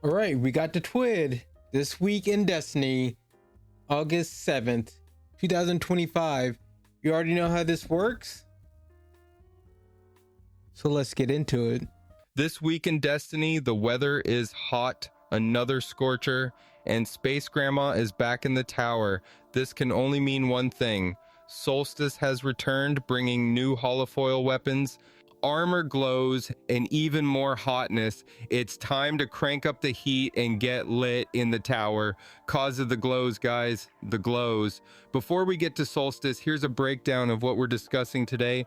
All right, we got the TWID this week in Destiny, August 7th, 2025. You already know how this works, so let's get into it. This week in Destiny, the weather is hot, another scorcher, and Space Grandma is back in the tower. This can only mean one thing. Solstice has returned, bringing new holofoil weapons. Armor glows and even more hotness. It's time to crank up the heat and get lit in the tower. Cause of the glows, guys, the glows. Before we get to Solstice, here's a breakdown of what we're discussing today,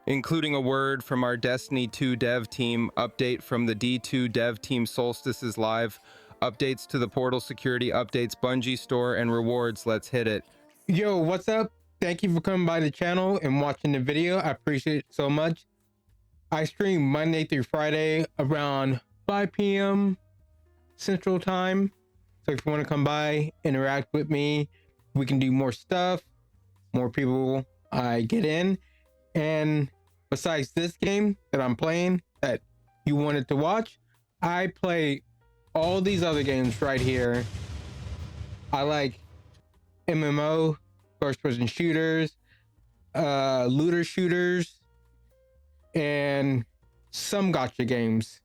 including a word from our Destiny 2 dev team, update from the D2 dev team. Solstice is live, updates to the portal security updates, Bungie store, and rewards. Let's hit it. Yo, what's up? Thank you for coming by the channel and watching the video. I appreciate it so much. I stream Monday through Friday around 5 p.m. Central Time. So if you want to come by, interact with me, we can do more stuff, more people I get in. And besides this game that I'm playing that you wanted to watch, I play all these other games right here. I like MMO, first person shooters, looter shooters, and some gacha games.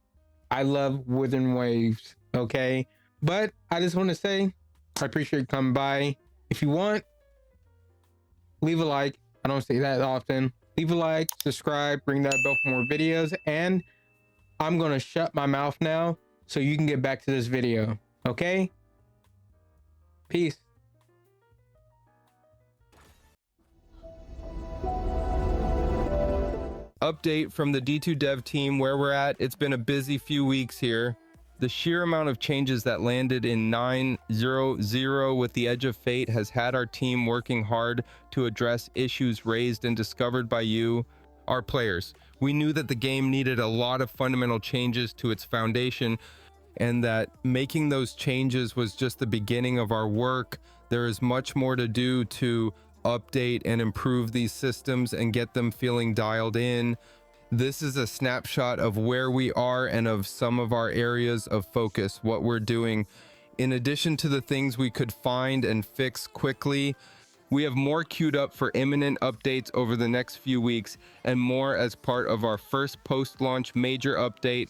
I love Withering Waves, okay? But I just want to say, I appreciate you coming by. If you want, leave a like. I don't say that often. Leave a like, subscribe, ring that bell for more videos, and I'm gonna shut my mouth now so you can get back to this video, okay? Peace. Update from the D2 dev team, where we're at. It's been a busy few weeks here. The sheer amount of changes that landed in 9.0.0 with the Edge of Fate has had our team working hard to address issues raised and discovered by you, our players. We knew that the game needed a lot of fundamental changes to its foundation, and that making those changes was just the beginning of our work. There is much more to do to update and improve these systems and get them feeling dialed in. This is a snapshot of where we are and of some of our areas of focus, what we're doing. In addition to the things we could find and fix quickly, we have more queued up for imminent updates over the next few weeks, and more as part of our first post-launch major update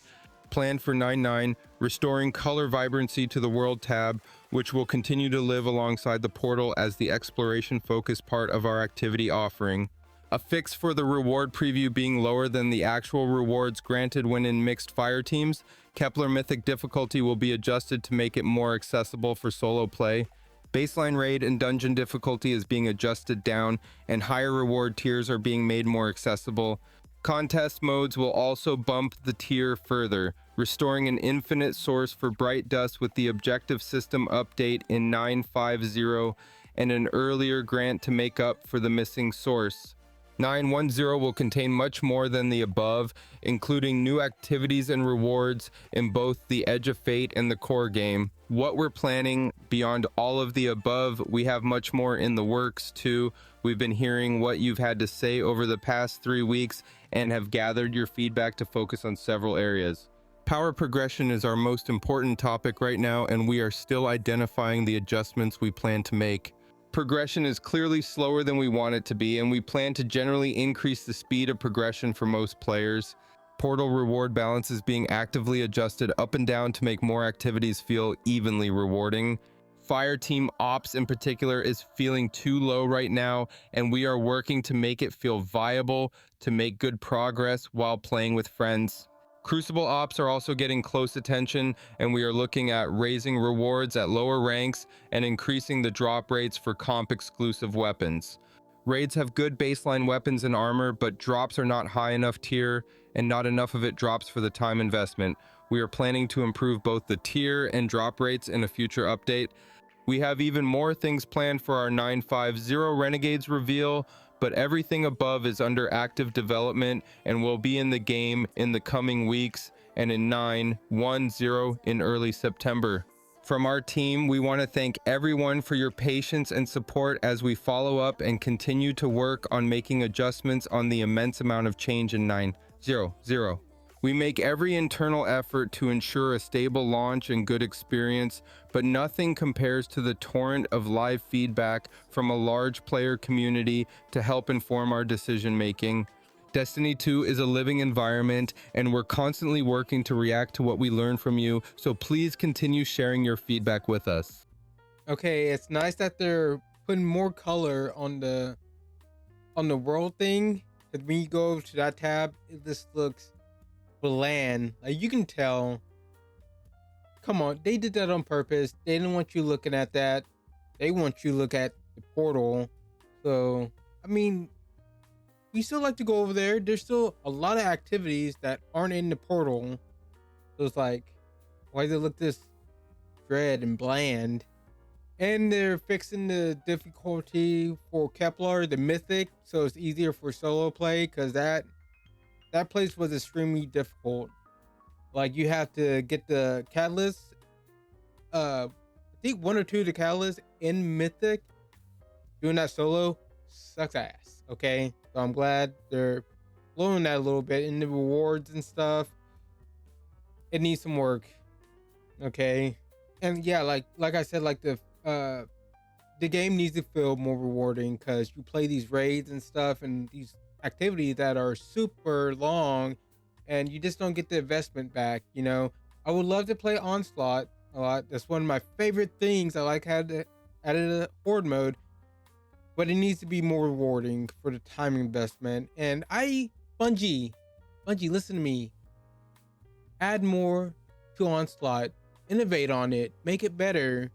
planned for 9.9, restoring color vibrancy to the world tab, which will continue to live alongside the portal as the exploration focus part of our activity offering. A fix for the reward preview being lower than the actual rewards granted when in mixed fire teams. Kepler Mythic difficulty will be adjusted to make it more accessible for solo play. Baseline raid and dungeon difficulty is being adjusted down, and higher reward tiers are being made more accessible. Contest modes will also bump the tier further, restoring an infinite source for Bright Dust with the objective system update in 9.5.0 and an earlier grant to make up for the missing source. 9.1.0 will contain much more than the above, including new activities and rewards in both the Edge of Fate and the core game. What we're planning beyond all of the above, we have much more in the works too. We've been hearing what you've had to say over the past 3 weeks and have gathered your feedback to focus on several areas. Power progression is our most important topic right now, and we are still identifying the adjustments we plan to make. Progression is clearly slower than we want it to be, and we plan to generally increase the speed of progression for most players. Portal reward balance is being actively adjusted up and down to make more activities feel evenly rewarding. Fire team ops in particular is feeling too low right now, and we are working to make it feel viable to make good progress while playing with friends. Crucible ops are also getting close attention, and we are looking at raising rewards at lower ranks and increasing the drop rates for comp exclusive weapons. Raids have good baseline weapons and armor, but drops are not high enough tier, and not enough of it drops for the time investment. We are planning to improve both the tier and drop rates in a future update. We have even more things planned for our 9.5.0 Renegades reveal, but everything above is under active development and will be in the game in the coming weeks and in 9.1.0 in early September. From our team, we want to thank everyone for your patience and support as we follow up and continue to work on making adjustments on the immense amount of change in 9.0.0. We make every internal effort to ensure a stable launch and good experience, but nothing compares to the torrent of live feedback from a large player community to help inform our decision making. Destiny 2 is a living environment, and we're constantly working to react to what we learn from you, so please continue sharing your feedback with us. Okay, it's nice that they're putting more color on the world thing. Because when you go to that tab, it just looks bland. Like you can tell. Come on, they did that on purpose. They didn't want you looking at that. They want you to look at the portal. So, I mean, we still like to go over there. There's still a lot of activities that aren't in the portal. So it's like, why does it look this dread and bland? And they're fixing the difficulty for Kepler, the Mythic, so it's easier for solo play, because that place was extremely difficult. Like you have to get the catalyst, I think 1 or 2 of the catalysts in Mythic. Doing that solo sucks ass. Okay, so I'm glad they're blowing that a little bit in the rewards and stuff. It needs some work. Okay, and yeah, like I said, like the game needs to feel more rewarding, because you play these raids and stuff and these activities that are super long, and you just don't get the investment back. You know, I would love to play Onslaught a lot. That's one of my favorite things. I like how to added a horde mode, but it needs to be more rewarding for the time investment. And Bungie, listen to me. Add more to Onslaught, innovate on it, make it better.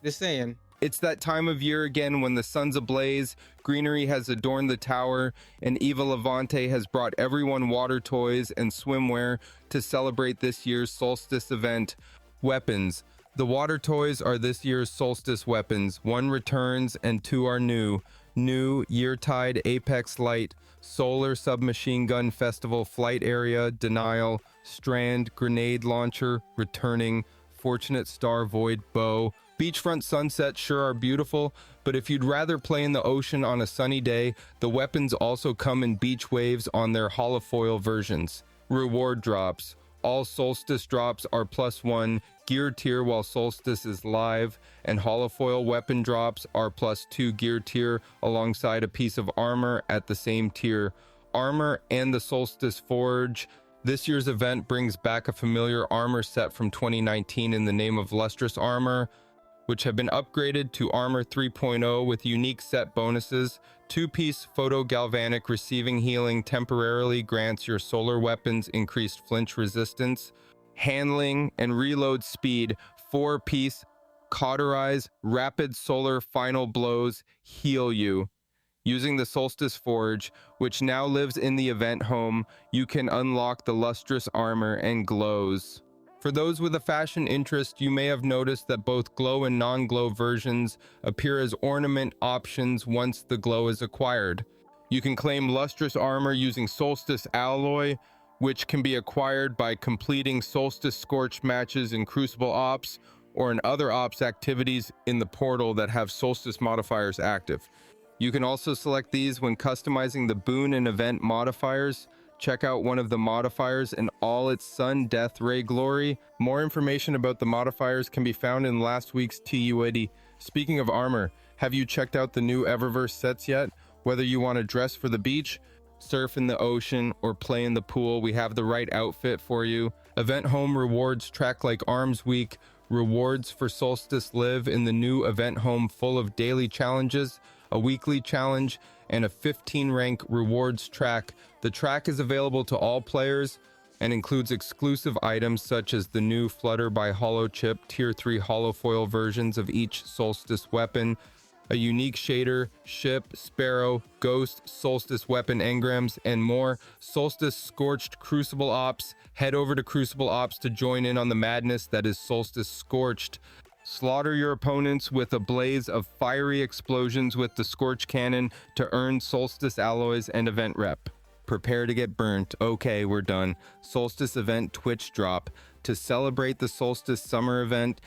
Just saying. It's that time of year again when the sun's ablaze, greenery has adorned the tower, and Eva Levante has brought everyone water toys and swimwear to celebrate this year's solstice event. Weapons. The water toys are this year's solstice weapons. 1 returns and 2 are new. New Yeartide Apex Light, Solar Submachine Gun Festival Flight Area, Denial, Strand Grenade Launcher, returning, Fortunate Star Void Bow. Beachfront sunsets sure are beautiful, but if you'd rather play in the ocean on a sunny day, the weapons also come in beach waves on their holofoil versions. Reward drops. All solstice drops are +1 gear tier while solstice is live, and holofoil weapon drops are +2 gear tier alongside a piece of armor at the same tier. Armor and the solstice forge. This year's event brings back a familiar armor set from 2019 in the name of Lustrous Armor, which have been upgraded to Armor 3.0 with unique set bonuses. 2-piece Photo Galvanic Receiving Healing temporarily grants your solar weapons increased flinch resistance. Handling and reload speed. 4-piece Cauterize Rapid Solar Final Blows heal you. Using the Solstice Forge, which now lives in the event home, you can unlock the Lustrous Armor and glows. For those with a fashion interest, you may have noticed that both glow and non-glow versions appear as ornament options once the glow is acquired. You can claim Lustrous Armor using Solstice Alloy, which can be acquired by completing Solstice Scorched matches in Crucible Ops or in other Ops activities in the portal that have Solstice modifiers active. You can also select these when customizing the boon and event modifiers. Check out one of the modifiers in all its sun, death, ray glory. More information about the modifiers can be found in last week's TU80. Speaking of armor, have you checked out the new Eververse sets yet? Whether you want to dress for the beach, surf in the ocean, or play in the pool, we have the right outfit for you. Event Home rewards track like Arms Week. Rewards for Solstice live in the new Event Home full of daily challenges, a weekly challenge, and a 15-rank rewards track. The track is available to all players and includes exclusive items such as the new Flutter by Holochip Tier 3 holofoil versions of each Solstice weapon, a unique shader, ship, sparrow, ghost, Solstice weapon engrams, and more. Solstice Scorched Crucible Ops. Head over to Crucible Ops to join in on the madness that is Solstice Scorched. Slaughter your opponents with a blaze of fiery explosions with the Scorch Cannon to earn Solstice alloys and event rep. Prepare to get burnt. Okay, we're done. Solstice event Twitch drop. To celebrate the Solstice summer event,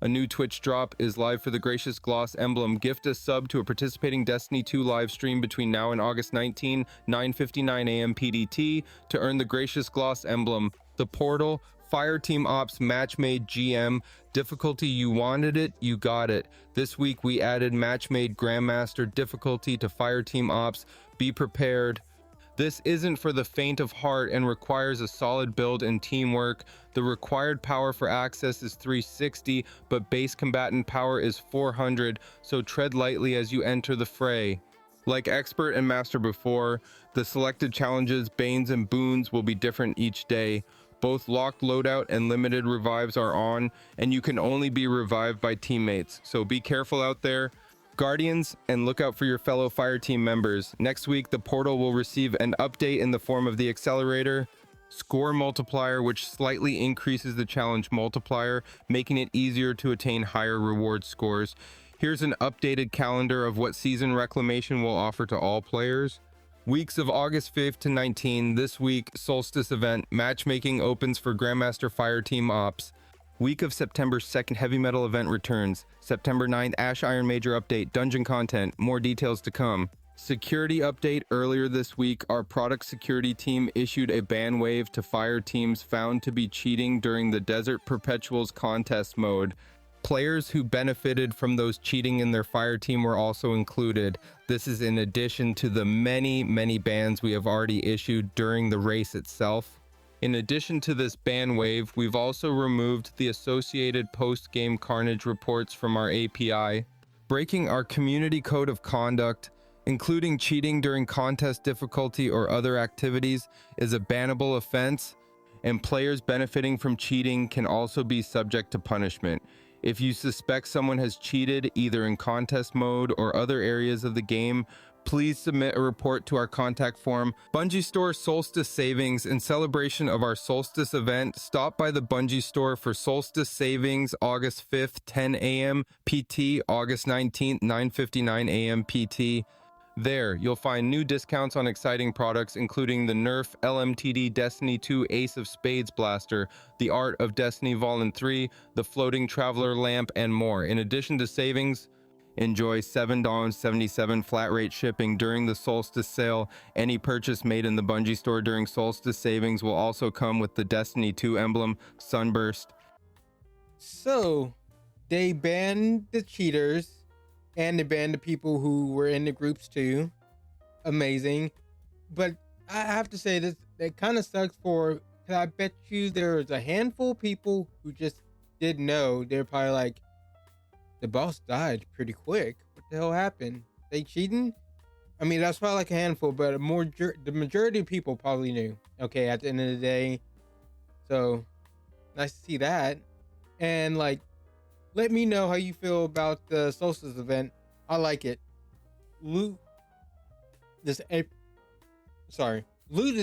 A new Twitch drop is live for the Gracious Gloss emblem. Gift a sub to a participating Destiny 2 live stream between now and August 19, 9:59 a.m. PDT to earn the Gracious Gloss emblem. The portal, Fireteam Ops Match Made GM. Difficulty, you wanted it, you got it. This week we added Match Made Grandmaster difficulty to Fireteam Ops. Be prepared. This isn't for the faint of heart and requires a solid build and teamwork. The required power for access is 360, but base combatant power is 400, so tread lightly as you enter the fray. Like Expert and Master before, the selected challenges, Banes and Boons will be different each day. Both locked loadout and limited revives are on, and you can only be revived by teammates, so be careful out there. Guardians, and look out for your fellow Fireteam members. Next week, the portal will receive an update in the form of the Accelerator, Score Multiplier, which slightly increases the challenge multiplier, making it easier to attain higher reward scores. Here's an updated calendar of what Season Reclamation will offer to all players. Weeks of August 5th to 19, this week, Solstice event, matchmaking opens for Grandmaster Fireteam Ops. Week of September 2nd, Heavy Metal event returns. September 9th, Ash Iron Major update, dungeon content, more details to come. Security update earlier this week, our product security team issued a ban wave to fire teams found to be cheating during the Desert Perpetuals contest mode. Players who benefited from those cheating in their fire team were also included. This is in addition to the many bans we have already issued during the race itself. In addition to this ban wave, we've also removed the associated post-game carnage reports from our API. Breaking our community code of conduct, including cheating during contest difficulty or other activities, is a bannable offense, and players benefiting from cheating can also be subject to punishment. If you suspect someone has cheated either in contest mode or other areas of the game, please submit a report to our contact form. Bungie Store Solstice Savings. In celebration of our Solstice event, stop by the Bungie Store for Solstice Savings August 5th, 10 a.m. PT, August 19th, 9:59 a.m. PT. There, you'll find new discounts on exciting products, including the Nerf LMTD Destiny 2 Ace of Spades Blaster, the Art of Destiny Vol. 3, the Floating Traveler Lamp, and more. In addition to savings, enjoy $7.77 flat rate shipping during the Solstice sale. Any purchase made in the Bungie store during Solstice savings will also come with the Destiny 2 emblem, Sunburst. So, they banned the cheaters, and they banned the people who were in the groups too. Amazing. But I have to say this, it kind of sucks for, cause I bet you there was a handful of people who just didn't know. They're probably like, the boss died pretty quick. What the hell happened? They cheating? I mean, that's probably like a handful, but the majority of people probably knew. Okay, at the end of the day. So, nice to see that. And like, let me know how you feel about the Solstice event. I like it. Loot is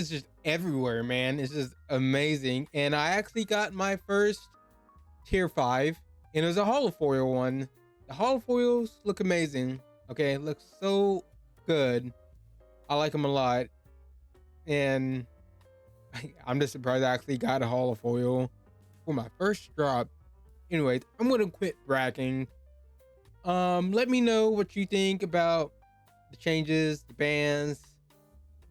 just everywhere, man. It's just amazing. And I actually got my first tier 5, and it was a holofoil one. The holofoils look amazing. Okay, it looks so good. I like them a lot. And I'm just surprised I actually got a holofoil for my first drop. Anyways, I'm gonna quit bragging. Let me know what you think about the changes, the bans,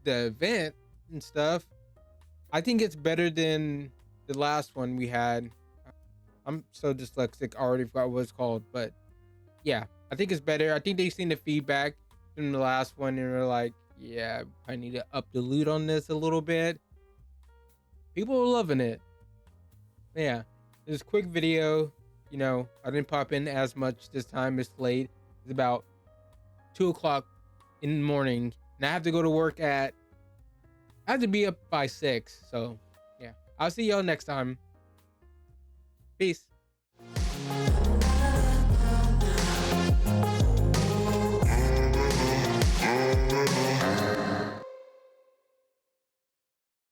the event and stuff. I think it's better than the last one we had. I'm so dyslexic, I already forgot what it's called, but yeah, I think it's better. I think they've seen the feedback from the last one and they're like, yeah, I need to up the loot on this a little bit. People are loving it. Yeah, this quick video. You know, I didn't pop in as much this time. It's late. It's about 2 o'clock in the morning, and I have to go to work I have to be up by 6. So yeah, I'll see y'all next time. Peace.